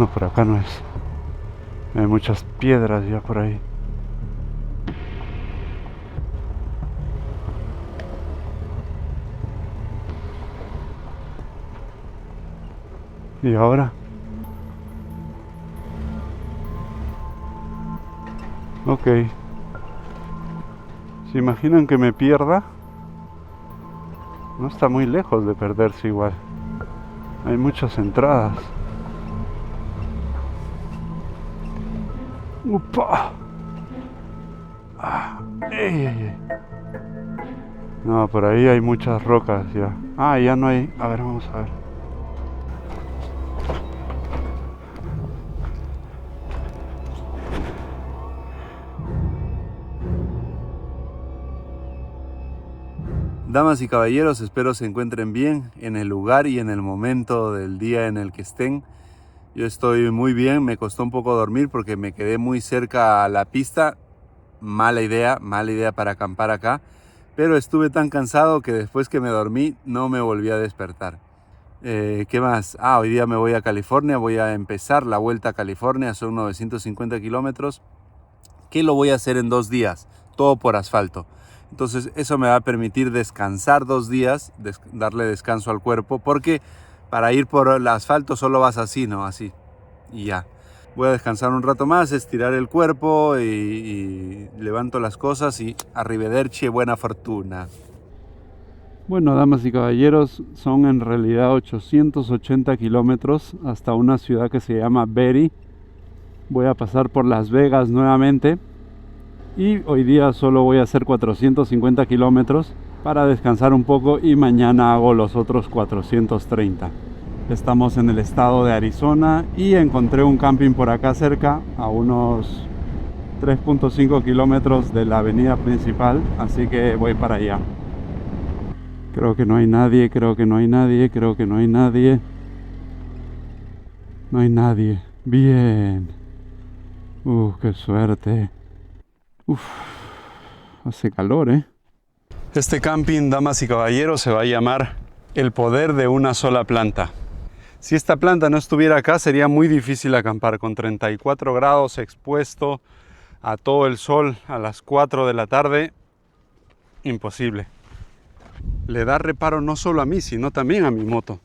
No, por acá no es. Hay muchas piedras ya por ahí. ¿Y ahora? Ok. ¿Se imaginan que me pierda? No está muy lejos de perderse igual. Hay muchas entradas. ¡Upa! ¡Ey, ey, ey! No, por ahí hay muchas rocas ya. Ah, ya no hay. A ver, vamos a ver. Damas y caballeros, espero se encuentren bien en el lugar y en el momento del día en el que estén. Yo estoy muy bien, me costó un poco dormir porque me quedé muy cerca a la pista. Mala idea para acampar acá. Pero estuve tan cansado que después que me dormí no me volví a despertar. ¿Qué más? Hoy día me voy a California, voy a empezar la vuelta a California, son 950 kilómetros. Que lo voy a hacer en 2 días, todo por asfalto. Entonces eso me va a permitir descansar 2 días, darle descanso al cuerpo, porque para ir por el asfalto solo vas así, ¿no? Así. Y ya. Voy a descansar un rato más, estirar el cuerpo y levanto las cosas y arrivederci, buena fortuna. Bueno, damas y caballeros, son en realidad 880 kilómetros hasta una ciudad que se llama Berry. Voy a pasar por Las Vegas nuevamente. Y hoy día solo voy a hacer 450 kilómetros para descansar un poco y mañana hago los otros 430. Estamos en el estado de Arizona y encontré un camping por acá cerca, a unos 3.5 kilómetros de la avenida principal, así que voy para allá. Creo que no hay nadie, creo que no hay nadie, creo que no hay nadie. No hay nadie. Bien. Qué suerte. Hace calor, ¿eh? Este camping, damas y caballeros, se va a llamar El Poder de una Sola Planta. Si esta planta no estuviera acá, sería muy difícil acampar con 34 grados expuesto a todo el sol a las 4 de la tarde. Imposible. Le da reparo no solo a mí, sino también a mi moto.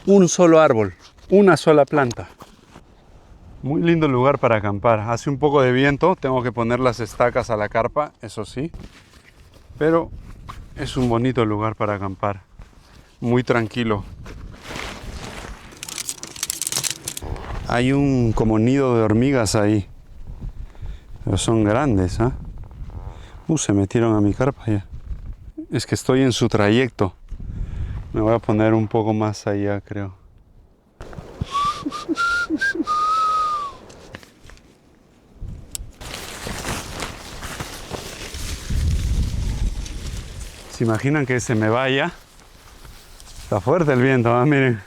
Un solo árbol, una sola planta. Muy lindo lugar para acampar. Hace un poco de viento, tengo que poner las estacas a la carpa, eso sí. Pero es un bonito lugar para acampar. Muy tranquilo. Hay un como nido de hormigas ahí. Pero son grandes, ¿ah? Se metieron a mi carpa ya. Es que estoy en su trayecto. Me voy a poner un poco más allá, creo. ¿Se imaginan que se me vaya? Está fuerte el viento, ¿eh? Miren.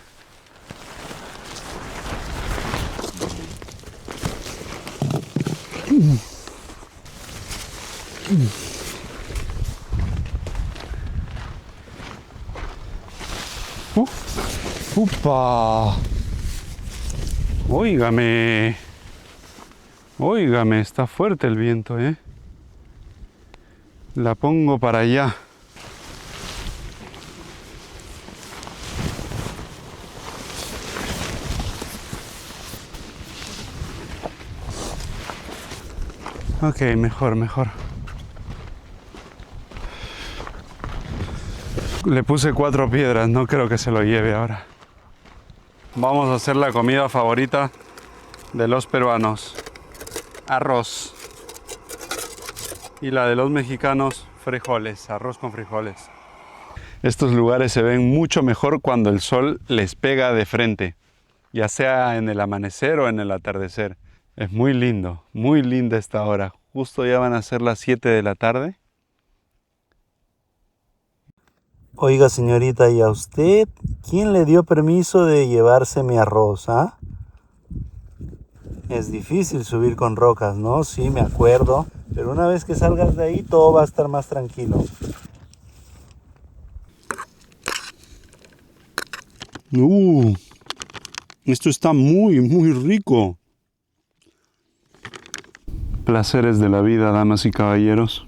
¡Upa! Óigame. Óigame, está fuerte el viento, ¿eh? La pongo para allá. Ok, mejor. Le puse 4 piedras, no creo que se lo lleve ahora. Vamos a hacer la comida favorita de los peruanos. Arroz. Y la de los mexicanos, frijoles, arroz con frijoles. Estos lugares se ven mucho mejor cuando el sol les pega de frente, ya sea en el amanecer o en el atardecer. Es muy linda esta hora. Justo ya van a ser las 7 de la tarde. Oiga, señorita, ¿y a usted quién le dio permiso de llevarse mi arroz, ah? Es difícil subir con rocas, ¿no? Sí, me acuerdo. Pero una vez que salgas de ahí, todo va a estar más tranquilo. Esto está muy, muy rico. Placeres de la vida, damas y caballeros.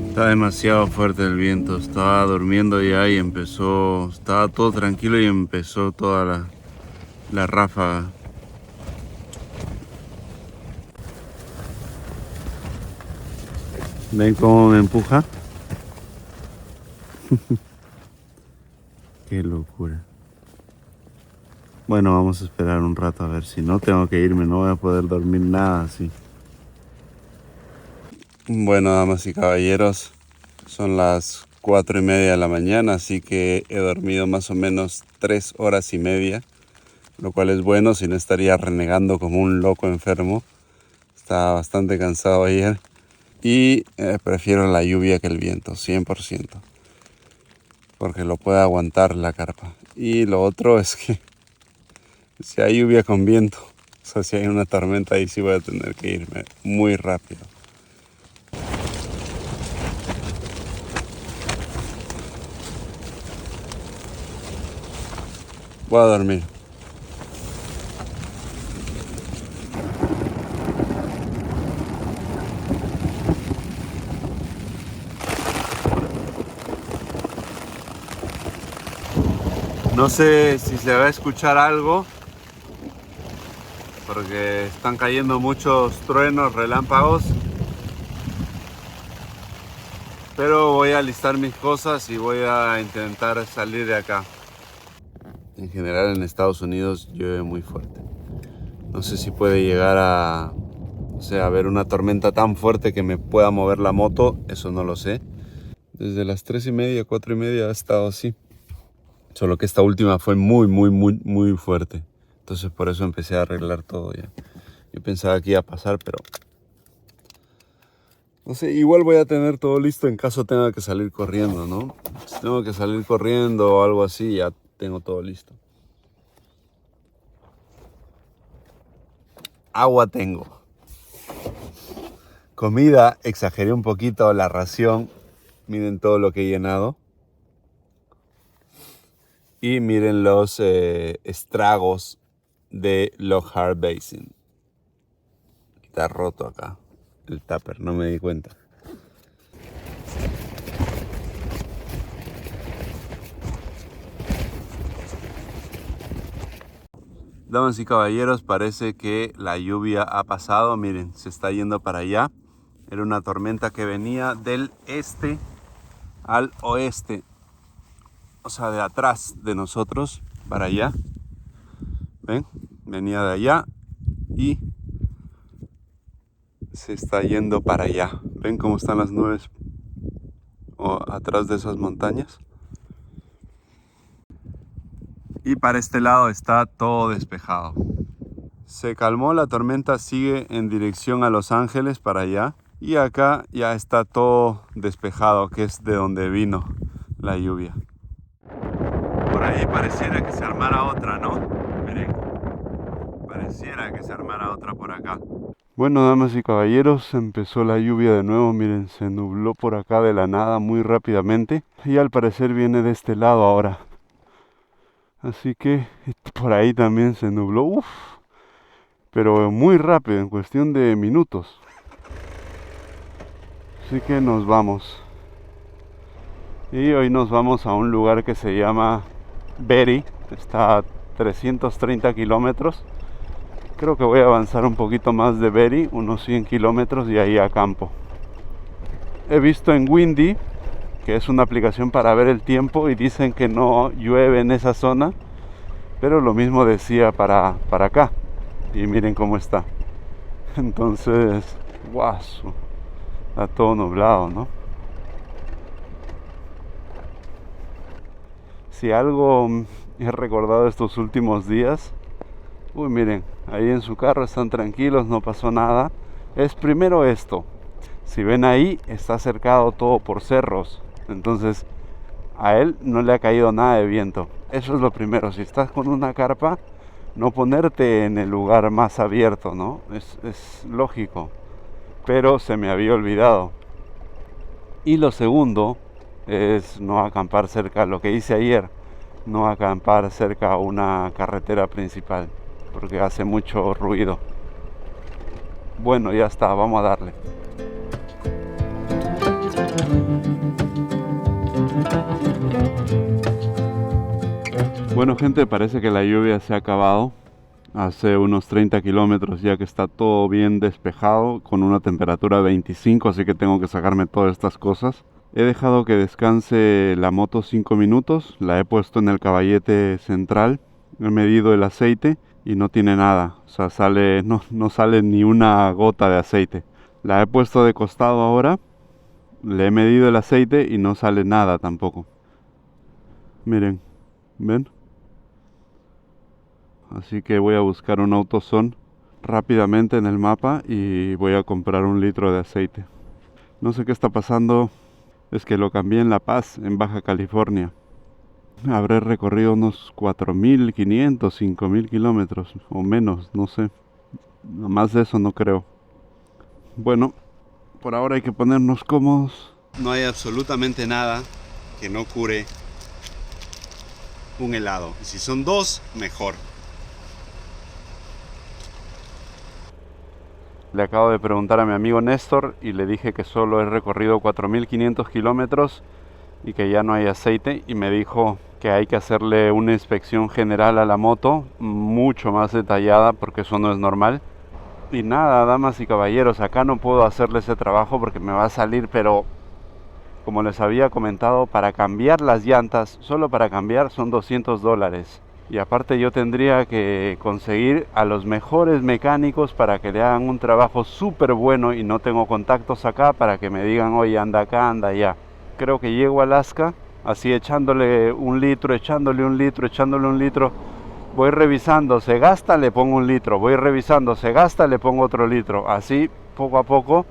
Está demasiado fuerte el viento, estaba durmiendo ya y estaba todo tranquilo y empezó toda la ráfaga. ¿Ven cómo me empuja? Qué locura. Bueno, vamos a esperar un rato a ver, si no tengo que irme, no voy a poder dormir nada así. Bueno, damas y caballeros, son las 4:30 de la mañana, así que he dormido más o menos 3 horas y media, lo cual es bueno, si no estaría renegando como un loco enfermo. Estaba bastante cansado ayer y prefiero la lluvia que el viento, 100%, porque lo puede aguantar la carpa. Y lo otro es que si hay lluvia con viento, o sea, si hay una tormenta, ahí sí voy a tener que irme muy rápido. Voy a dormir. No sé si se va a escuchar algo, porque están cayendo muchos truenos, relámpagos. Pero voy a alistar mis cosas y voy a intentar salir de acá. En general en Estados Unidos llueve muy fuerte. No sé si puede llegar a haber una tormenta tan fuerte que me pueda mover la moto, eso no lo sé. Desde las 3:30, 4:30 ha estado así. Solo que esta última fue muy, muy, muy, muy fuerte. Entonces por eso empecé a arreglar todo ya. Yo pensaba que iba a pasar, pero no sé, igual voy a tener todo listo en caso tenga que salir corriendo, ¿no? Si tengo que salir corriendo o algo así, ya tengo todo listo. Agua tengo. Comida, exageré un poquito la ración. Miren todo lo que he llenado. Y miren los estragos de Lockhart Basin. Está roto acá el tupper, no me di cuenta. Damas y caballeros, parece que la lluvia ha pasado. Miren, se está yendo para allá. Era una tormenta que venía del este al oeste. O sea, de atrás de nosotros para allá. ¿Ven? Venía de allá y se está yendo para allá. ¿Ven cómo están las nubes atrás de esas montañas? Y para este lado está todo despejado. Se calmó, la tormenta sigue en dirección a Los Ángeles para allá. Y acá ya está todo despejado, que es de donde vino la lluvia. Por ahí pareciera que se armara otra, ¿no? Miren, pareciera que se armara otra por acá. Bueno, damas y caballeros, empezó la lluvia de nuevo. Miren, se nubló por acá de la nada muy rápidamente. Y al parecer viene de este lado ahora. Así que por ahí también se nubló. Uf, pero muy rápido, en cuestión de minutos. Así que nos vamos. Y hoy nos vamos a un lugar que se llama Betty. Está a 330 kilómetros. Creo que voy a avanzar un poquito más de Betty, unos 100 kilómetros y ahí a campo. He visto en Windy, que es una aplicación para ver el tiempo, y dicen que no llueve en esa zona. Pero lo mismo decía para acá. Y miren cómo está. Entonces, guaso. Está todo nublado, ¿no? Si algo he recordado estos últimos días, uy, miren, ahí en su carro están tranquilos, no pasó nada. Es primero esto. Si ven ahí, está cercado todo por cerros. Entonces, a él no le ha caído nada de viento. Eso es lo primero. Si estás con una carpa, no ponerte en el lugar más abierto, ¿no? Es lógico. Pero se me había olvidado. Y lo segundo es no acampar cerca, lo que hice ayer, no acampar cerca a una carretera principal, porque hace mucho ruido. Bueno, ya está, vamos a darle. Bueno, gente, parece que la lluvia se ha acabado. Hace unos 30 kilómetros ya que está todo bien despejado, con una temperatura de 25, así que tengo que sacarme todas estas cosas. He dejado que descanse la moto 5 minutos, la he puesto en el caballete central, he medido el aceite y no tiene nada, o sea, no sale ni una gota de aceite. La he puesto de costado ahora, le he medido el aceite y no sale nada tampoco. Miren, ¿ven? Así que voy a buscar un AutoZone rápidamente en el mapa y voy a comprar 1 litro de aceite. No sé qué está pasando, es que lo cambié en La Paz, en Baja California. Habré recorrido unos 4.500, 5.000 kilómetros o menos, no sé. Más de eso no creo. Bueno, por ahora hay que ponernos cómodos. No hay absolutamente nada que no cure un helado. Y si son 2, mejor. Le acabo de preguntar a mi amigo Néstor y le dije que solo he recorrido 4.500 kilómetros y que ya no hay aceite, y me dijo que hay que hacerle una inspección general a la moto mucho más detallada porque eso no es normal. Y nada, damas y caballeros, acá no puedo hacerle ese trabajo porque me va a salir, pero como les había comentado, para cambiar las llantas, solo para cambiar son $200. Y aparte yo tendría que conseguir a los mejores mecánicos para que le hagan un trabajo súper bueno, y no tengo contactos acá para que me digan, oye, anda acá, anda allá. Creo que llego a Alaska, así echándole 1 litro, echándole 1 litro, echándole 1 litro. Voy revisando, se gasta, le pongo 1 litro. Voy revisando, se gasta, le pongo otro litro. Así, poco a poco.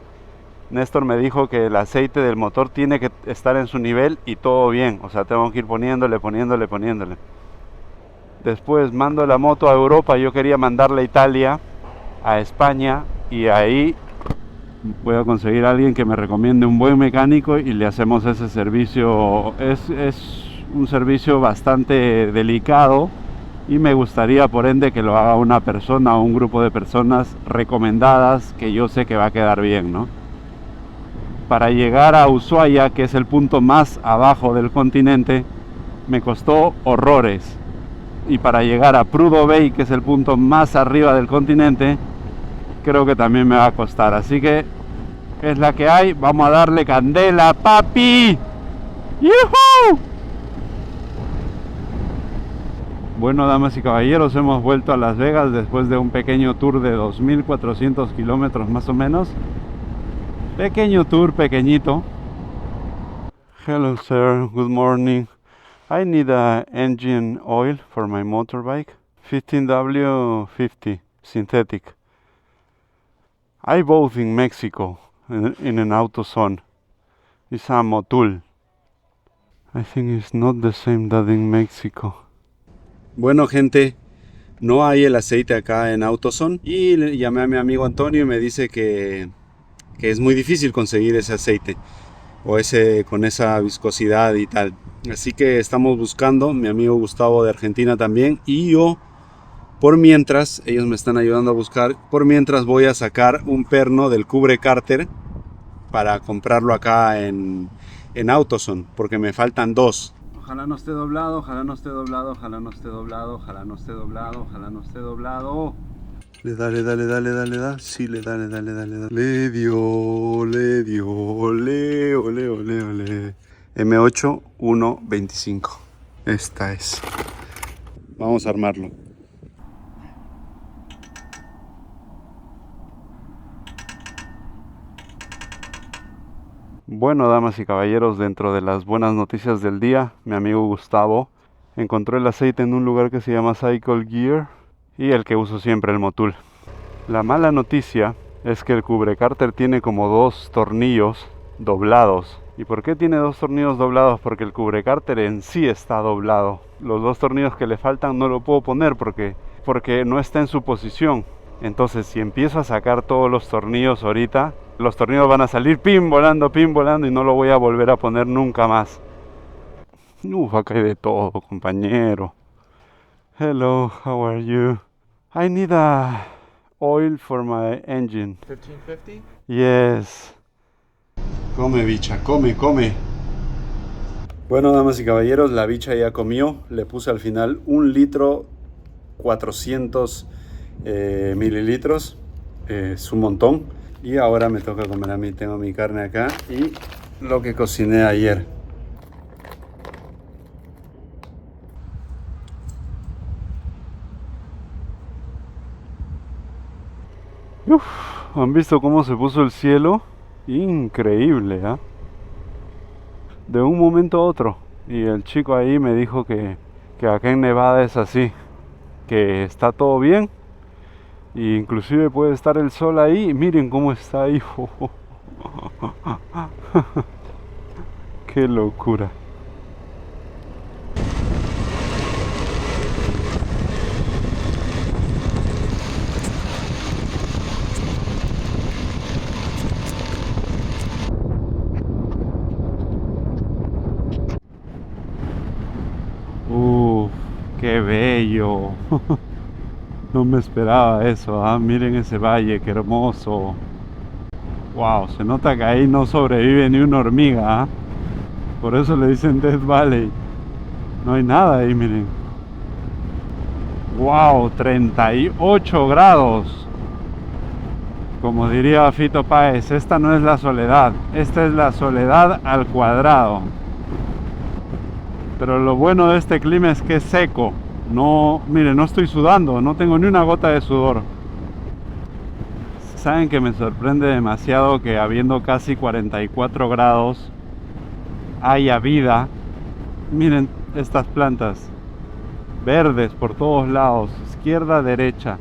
Néstor me dijo que el aceite del motor tiene que estar en su nivel y todo bien. O sea, tengo que ir poniéndole. Después mando la moto a Europa. Yo quería mandarla a Italia, a España, y ahí voy a conseguir a alguien que me recomiende un buen mecánico y le hacemos ese servicio. Es un servicio bastante delicado y me gustaría, por ende, que lo haga una persona o un grupo de personas recomendadas que yo sé que va a quedar bien, ¿no? Para llegar a Ushuaia, que es el punto más abajo del continente, me costó horrores. Y para llegar a Prudhoe Bay, que es el punto más arriba del continente, creo que también me va a costar. Así que es la que hay. Vamos a darle candela, papi. ¡Yuhu! Bueno, damas y caballeros, hemos vuelto a Las Vegas después de un pequeño tour de 2.400 kilómetros más o menos. Pequeño tour, pequeñito. Hello sir, good morning. I need a engine oil for my motorbike. 15W50 synthetic. I bought in Mexico in an AutoZone. It's a Motul. I think it's not the same that in Mexico. Bueno, gente, no hay el aceite acá en AutoZone, y le llamé a mi amigo Antonio y me dice que es muy difícil conseguir ese aceite o ese con esa viscosidad y tal. Así que estamos buscando, mi amigo Gustavo de Argentina también, y yo, por mientras, ellos me están ayudando a buscar. Por mientras voy a sacar un perno del cubre cárter para comprarlo acá en AutoZone, porque me faltan 2. Ojalá no esté doblado, ojalá no esté doblado, ojalá no esté doblado, ojalá no esté doblado, ojalá no esté doblado. Dale. Sí, dale. Le dio. Ole. M8 125. Esta es. Vamos a armarlo. Bueno, damas y caballeros, dentro de las buenas noticias del día, mi amigo Gustavo encontró el aceite en un lugar que se llama Cycle Gear, y el que uso siempre, el Motul. La mala noticia es que el cubrecárter tiene como 2 tornillos doblados ¿Y por qué tiene dos tornillos doblados? Porque el cubrecárter en sí está doblado. Los dos tornillos que le faltan no lo puedo poner porque no está en su posición. Entonces si empiezo a sacar todos los tornillos ahorita, los tornillos van a salir pin volando y no lo voy a volver a poner nunca más. Acá hay de todo, compañero. Hello, how are you? I need a oil for my engine. 1550? Yes. Come, bicha, come, come. Bueno, damas y caballeros, la bicha ya comió. Le puse al final 1 litro 400 mililitros. Es un montón. Y ahora me toca comer a mí. Tengo mi carne acá y lo que cociné ayer. ¿Han visto cómo se puso el cielo? Increíble, ¿eh? De un momento a otro. Y el chico ahí me dijo que acá en Nevada es así, que está todo bien, e inclusive puede estar el sol ahí. Miren cómo está ahí. Qué locura. ¡Qué bello! No me esperaba eso, ¿ah? Miren ese valle, qué hermoso. Wow, se nota que ahí no sobrevive ni una hormiga, ¿ah? Por eso le dicen Death Valley. No hay nada ahí, miren. Wow, 38 grados. Como diría Fito Páez, esta no es la soledad, esta es la soledad al cuadrado. Pero lo bueno de este clima es que es seco. No, miren, no estoy sudando, no tengo ni una gota de sudor. Saben que me sorprende demasiado que habiendo casi 44 grados haya vida. Miren estas plantas verdes por todos lados, izquierda, derecha.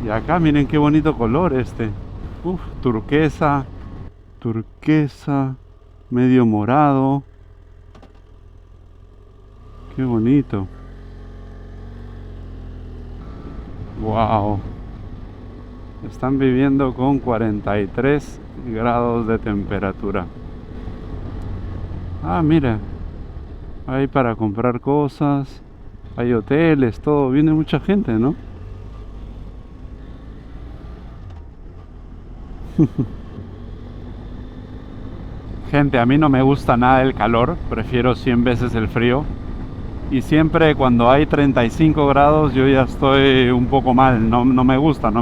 Y acá miren qué bonito color este. Turquesa, medio morado. Qué bonito. Wow. Están viviendo con 43 grados de temperatura. Ah, mira. Hay para comprar cosas. Hay hoteles, todo. Viene mucha gente, ¿no? Gente, a mí no me gusta nada el calor. Prefiero 100 veces el frío. Y siempre cuando hay 35 grados yo ya estoy un poco mal, no me gusta.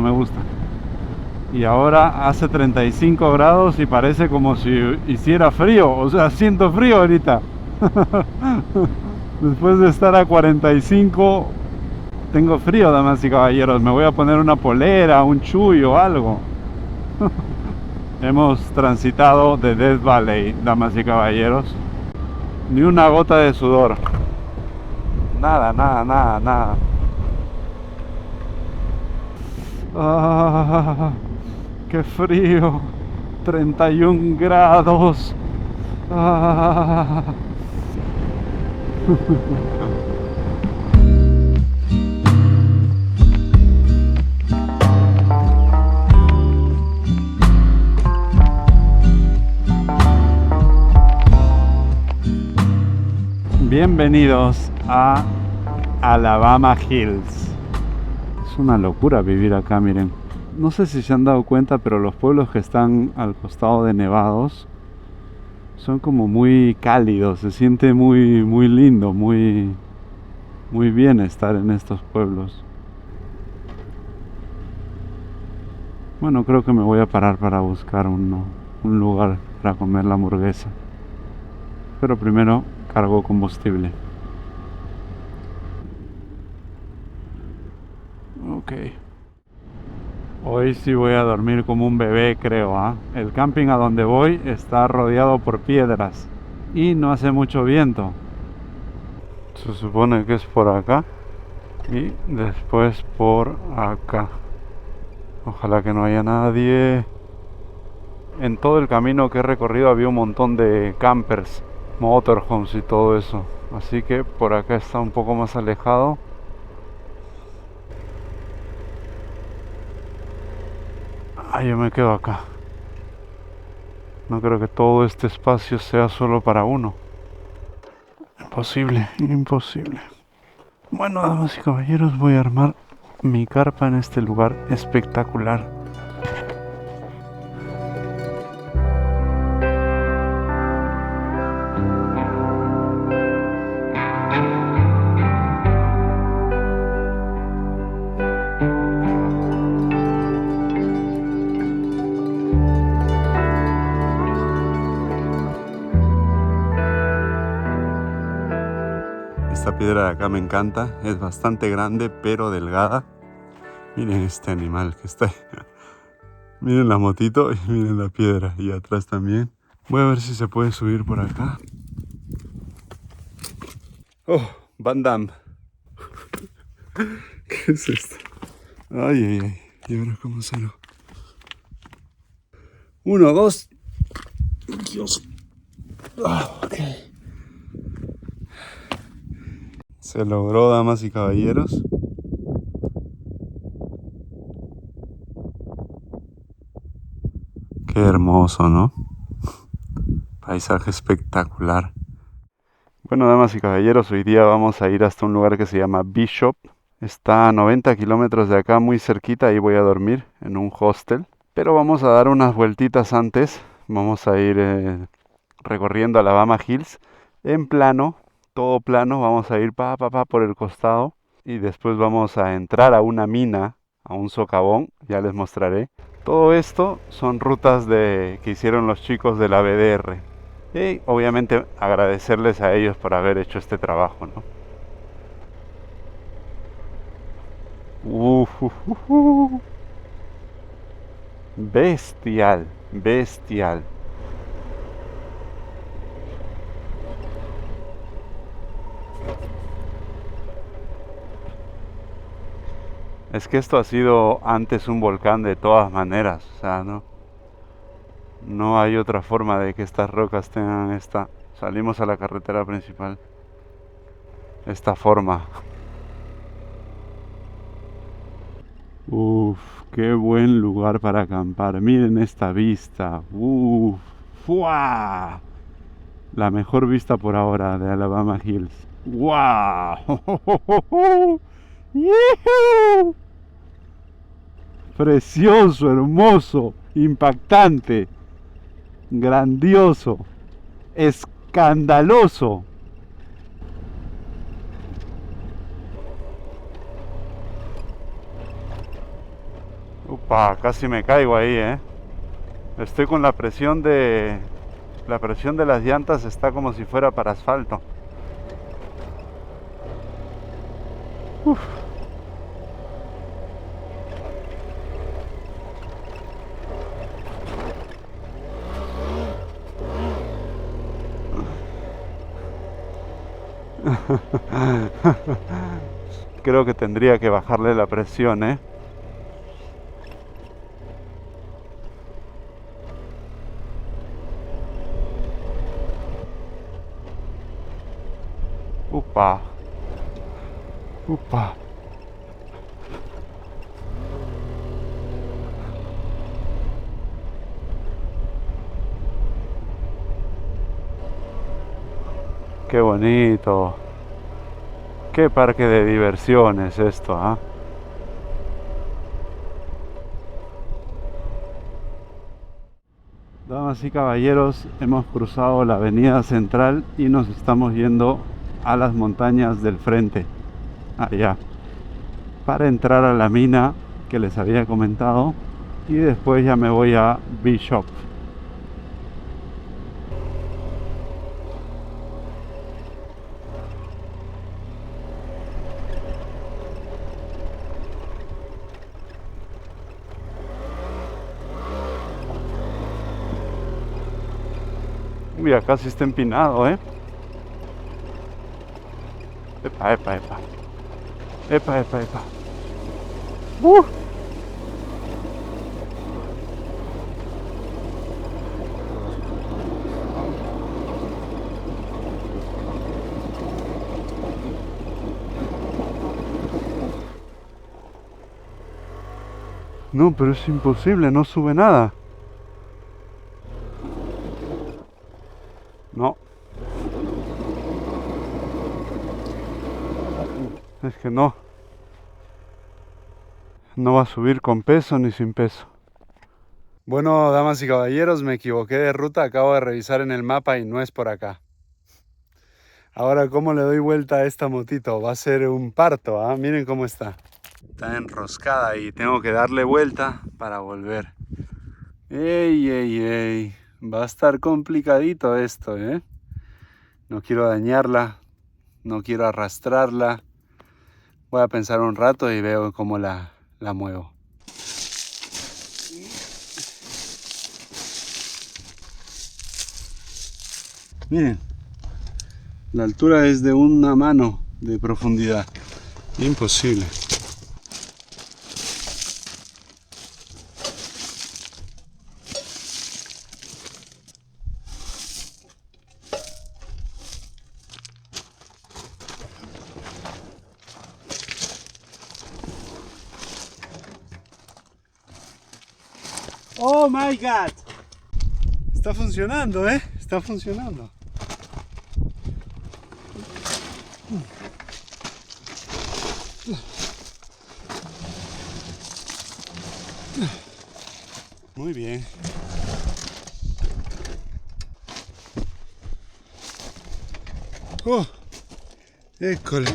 Y ahora hace 35 grados y parece como si hiciera frío, o sea, siento frío ahorita. Después de estar a 45, tengo frío, damas y caballeros, me voy a poner una polera, un chullo o algo. Hemos transitado de Death Valley, damas y caballeros. Ni una gota de sudor. Nada. Ah, qué frío. 31 grados. Ah. Bienvenidos a Alabama Hills. Es una locura vivir acá, miren. No sé si se han dado cuenta, pero los pueblos que están al costado de nevados son como muy cálidos. Se siente muy lindo, muy bien estar en estos pueblos. Bueno, creo que me voy a parar para buscar un lugar para comer la hamburguesa. Pero primero cargo combustible. Ok. Hoy sí voy a dormir como un bebé, creo, ¿ah? El camping a donde voy está rodeado por piedras y no hace mucho viento. Se supone que es por acá y después por acá. Ojalá que no haya nadie. En todo el camino que he recorrido había un montón de campers, motorhomes y todo eso. Así que por acá está un poco más alejado. Ah, yo me quedo acá. No creo que todo este espacio sea solo para uno. Imposible, imposible. Bueno, damas y caballeros, voy a armar mi carpa en este lugar espectacular. Esta piedra de acá me encanta, es bastante grande pero delgada. Miren este animal que está ahí. Miren la motito y miren la piedra y atrás también. Voy a ver si se puede subir por acá. Oh, Van Damme. ¿Qué es esto? Ay, ay, ay. ¿Y ahora cómo se lo? 1, 2. Dios. Ok. Se logró, damas y caballeros. Qué hermoso, ¿no? Paisaje espectacular. Bueno, damas y caballeros, hoy día vamos a ir hasta un lugar que se llama Bishop. Está a 90 kilómetros de acá, muy cerquita. Ahí voy a dormir en un hostel. Pero vamos a dar unas vueltitas antes. Vamos a ir recorriendo Alabama Hills en plano, todo plano. Vamos a ir por el costado y después vamos a entrar a una mina, a un socavón, ya les mostraré. Todo esto son rutas que hicieron los chicos de la BDR. Y obviamente agradecerles a ellos por haber hecho este trabajo, ¿no? Bestial, bestial. Es que esto ha sido antes un volcán de todas maneras, o sea, no hay otra forma de que estas rocas tengan esta. Salimos a la carretera principal. Esta forma. Uf, qué buen lugar para acampar. Miren esta vista. Uf, ¡fua! La mejor vista por ahora de Alabama Hills. ¡Wow! ¡Yujú! Precioso, hermoso, impactante, grandioso, escandaloso. Upa, casi me caigo ahí, ¿eh? Estoy con la presión de... La presión de las llantas está como si fuera para asfalto. Uf. Creo que tendría que bajarle la presión, ¿eh? Upa. Upa. Qué bonito. Qué parque de diversiones esto, ¿ah? Damas y caballeros, hemos cruzado la avenida central y nos estamos yendo a las montañas del frente, allá, para entrar a la mina que les había comentado y después ya me voy a Bishop. Uy, acá sí está empinado, ¿eh? Epa, epa, epa. Epa, epa, epa. No, pero es imposible, no sube nada. No. Es que no. No va a subir con peso ni sin peso. Bueno, damas y caballeros, me equivoqué de ruta. Acabo de revisar en el mapa y no es por acá. Ahora, ¿cómo le doy vuelta a esta motito? Va a ser un parto, ¿ah? Miren cómo está. Está enroscada y tengo que darle vuelta para volver. ¡Ey, ey, ey! Va a estar complicadito esto, ¿eh? No quiero dañarla, no quiero arrastrarla. Voy a pensar un rato y veo cómo la muevo. Miren, la altura es de una mano de profundidad. Imposible. Oh my God. Está funcionando, ¿eh? Está funcionando. Muy bien. Oh, école.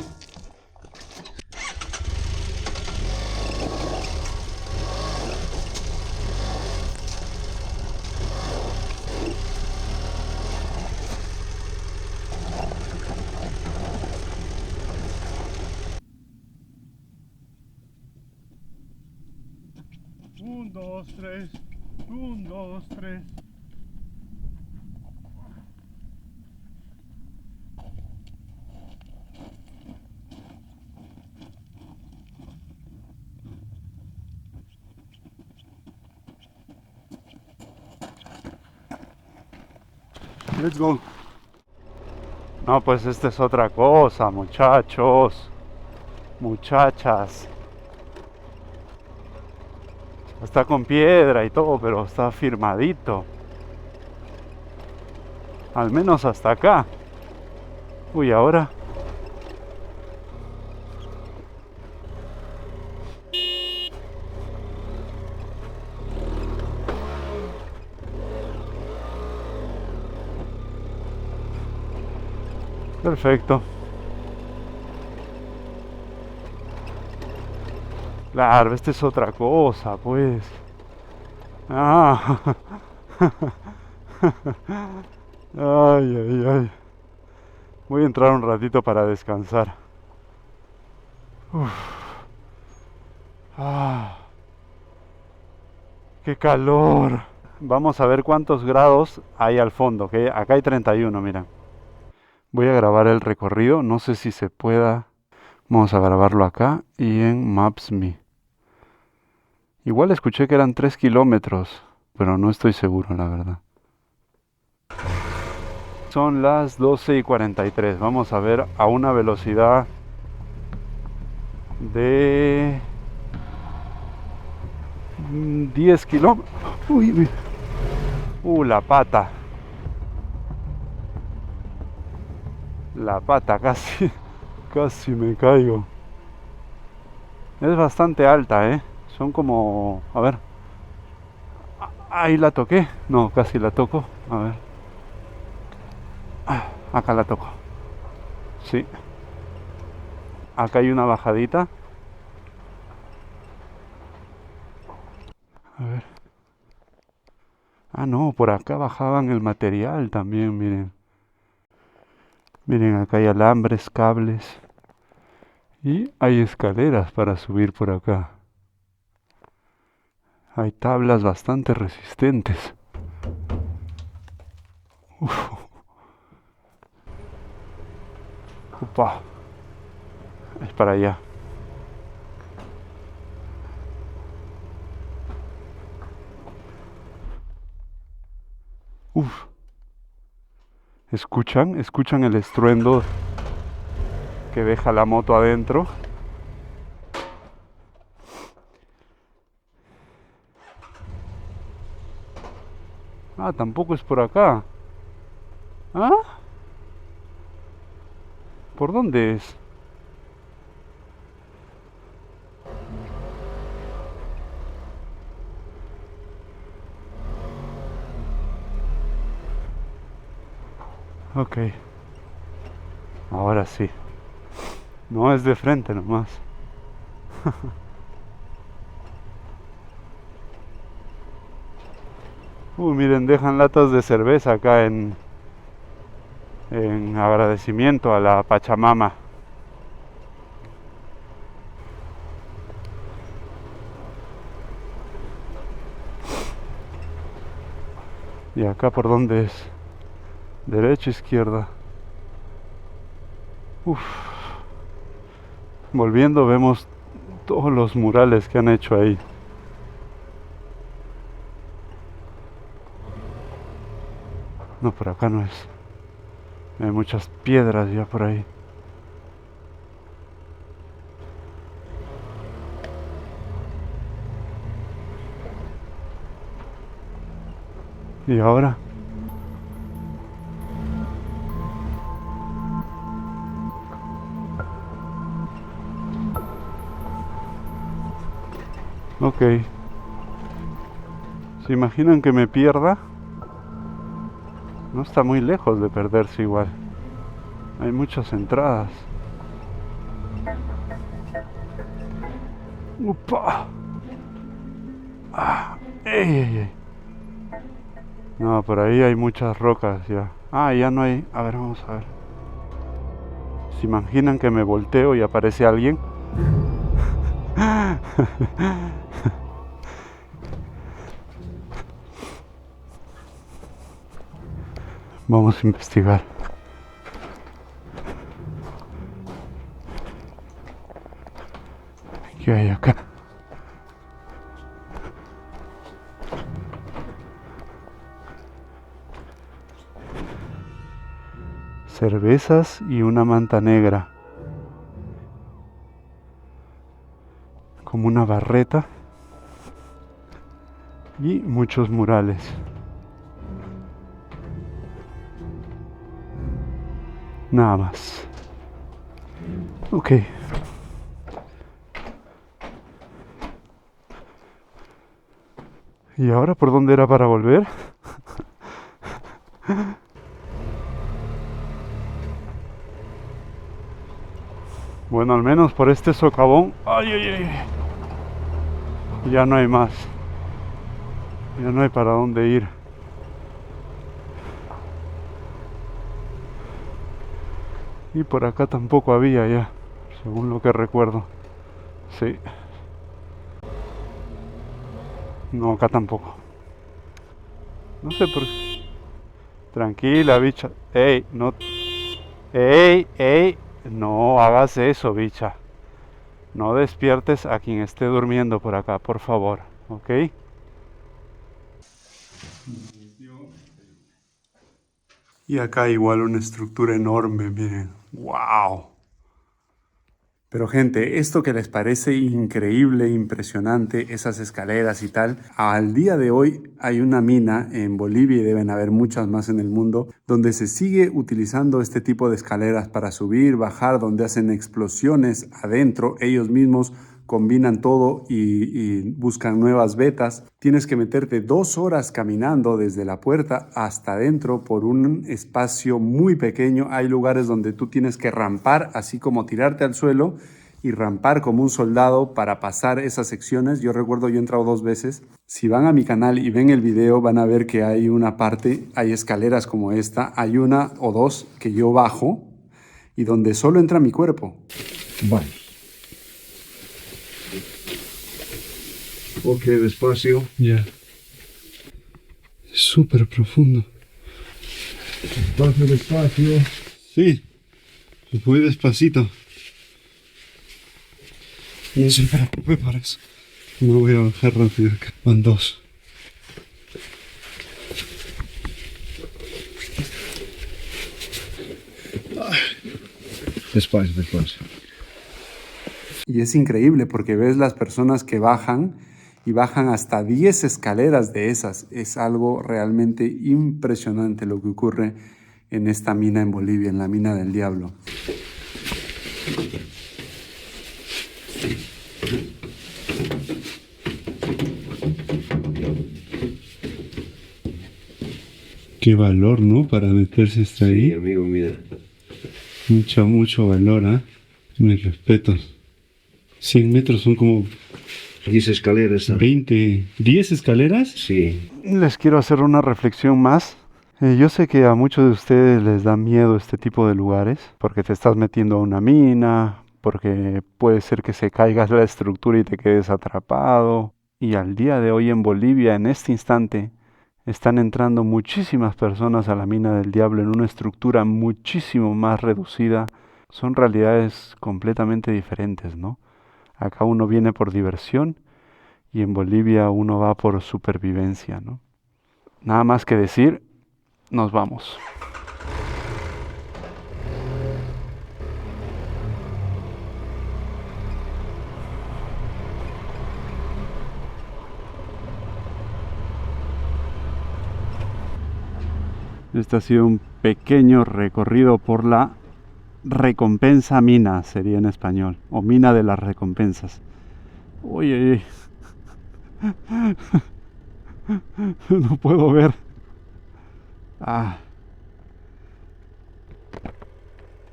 Un, dos, tres. Un, dos, tres. Let's go. No, pues esta es otra cosa, muchachos, muchachas. Está con piedra y todo, pero está firmadito. Al menos hasta acá. Uy, ahora. Perfecto. Claro, esta es otra cosa, pues. Ah. Ay, ay, ay. Voy a entrar un ratito para descansar. Uf. Ah. ¡Qué calor! Vamos a ver cuántos grados hay al fondo, que acá hay 31, mira. Voy a grabar el recorrido, no sé si se pueda. Vamos a grabarlo acá y en Maps.me. Igual escuché que eran 3 kilómetros, pero no estoy seguro, la verdad. Son las 12:43. Vamos a ver a una velocidad de 10 kilómetros. Uy, la pata. La pata casi. Casi me caigo. Es bastante alta, ¿eh? Son como... A ver. Ahí la toqué. No, casi la toco. A ver. Acá la toco. Sí. Acá hay una bajadita. A ver. Ah, no, por acá bajaban el material también, miren. Miren, acá hay alambres, cables. Y hay escaleras para subir por acá. Hay tablas bastante resistentes. Uf. Upa. Es para allá. Uf. ¿Escuchan? ¿Escuchan el estruendo que deja la moto adentro? Ah, tampoco es por acá. ¿Ah? ¿Por dónde es? Ok. Ahora sí. No es de frente nomás. Miren, dejan latas de cerveza acá en agradecimiento a la Pachamama. ¿Y acá por dónde es? Derecha, izquierda. Uf. Volviendo vemos todos los murales que han hecho ahí. No, por acá no es. Hay muchas piedras ya por ahí. ¿Y ahora? Ok. ¿Se imaginan que me pierda? No está muy lejos de perderse igual. Hay muchas entradas. ¡Upa! ¡Ah! ¡Ey, ey, ey! No, por ahí hay muchas rocas ya. Ah, ya no hay... A ver, vamos a ver. ¿Se imaginan que me volteo y aparece alguien? Vamos a investigar. ¿Qué hay acá? Cervezas y una manta negra. Como una barreta. Y muchos murales. Nada más. Ok. ¿Y ahora por dónde era para volver? Bueno, al menos por este socavón. ¡Ay, ay, ay! Ya no hay más. Ya no hay para dónde ir. Y por acá tampoco había ya, según lo que recuerdo. Sí. No, acá tampoco. No sé por qué. Tranquila, bicha. Ey, no. Ey, ey. No hagas eso, bicha. No despiertes a quien esté durmiendo por acá, por favor. ¿Ok? Y acá igual una estructura enorme, miren. ¡Wow! Pero gente, esto que les parece increíble, impresionante, esas escaleras y tal, al día de hoy hay una mina en Bolivia y deben haber muchas más en el mundo, donde se sigue utilizando este tipo de escaleras para subir, bajar, donde hacen explosiones adentro, ellos mismos combinan todo y buscan nuevas vetas. Tienes que meterte 2 horas caminando desde la puerta hasta adentro por un espacio muy pequeño. Hay lugares donde tú tienes que rampar, así como tirarte al suelo y rampar como un soldado para pasar esas secciones. Yo recuerdo, yo he entrado 2 veces. Si van a mi canal y ven el video, van a ver que hay una parte, hay escaleras como esta, hay una o dos que yo bajo y donde solo entra mi cuerpo. Vale. Ok, despacio. Ya. Es súper profundo. Despacio, despacio. Sí, muy despacito. No se preocupe por eso. No voy a bajar rápido acá. Van 2. Despacio, despacio. Y es increíble porque ves las personas que bajan y bajan hasta 10 escaleras de esas. Es algo realmente impresionante lo que ocurre en esta mina en Bolivia, en la mina del Diablo. Qué valor, ¿no? Para meterse hasta ahí. Sí, amigo, mira. Mucho valor, ¿ah? Mis respetos. 100 metros son como 10 escaleras. 20, 10 escaleras. Sí. Les quiero hacer una reflexión más. Yo sé que a muchos de ustedes les da miedo este tipo de lugares, porque te estás metiendo a una mina, porque puede ser que se caiga la estructura y te quedes atrapado. Y al día de hoy en Bolivia, en este instante, están entrando muchísimas personas a la mina del Diablo en una estructura muchísimo más reducida. Son realidades completamente diferentes, ¿no? Acá uno viene por diversión y en Bolivia uno va por supervivencia, ¿no? Nada más que decir, nos vamos. Este ha sido un pequeño recorrido por la recompensa mina, sería en español, o mina de las recompensas. Uy, uy, uy. No puedo ver.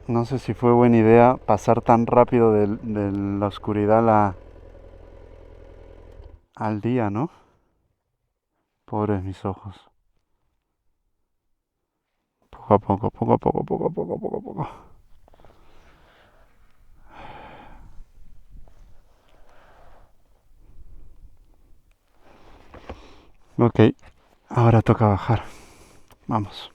No sé si fue buena idea pasar tan rápido de la oscuridad al día, ¿no? Pobres mis ojos. Poco a poco, poco a poco, poco a poco, poco a poco. Ok, ahora toca bajar. Vamos.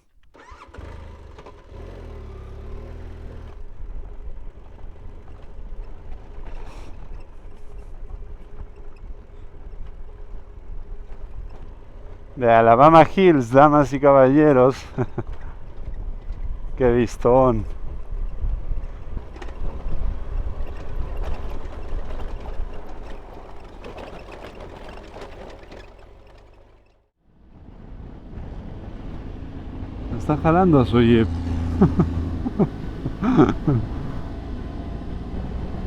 De Alabama Hills, damas y caballeros. Qué vistón. Me está jalando a su jeep.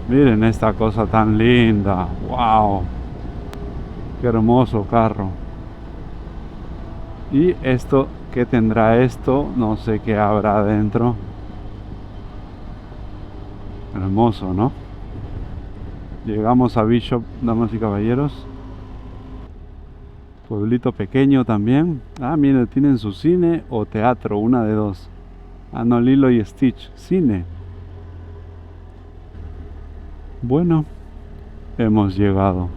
Miren esta cosa tan linda. Wow. Qué hermoso carro. Y esto, ¿qué tendrá esto? No sé qué habrá adentro. Hermoso, ¿no? Llegamos a Bishop, damas y caballeros. Pueblito pequeño también. Ah, miren, tienen su cine o teatro, una de dos. Ah, no, Lilo y Stitch. Cine. Bueno, hemos llegado.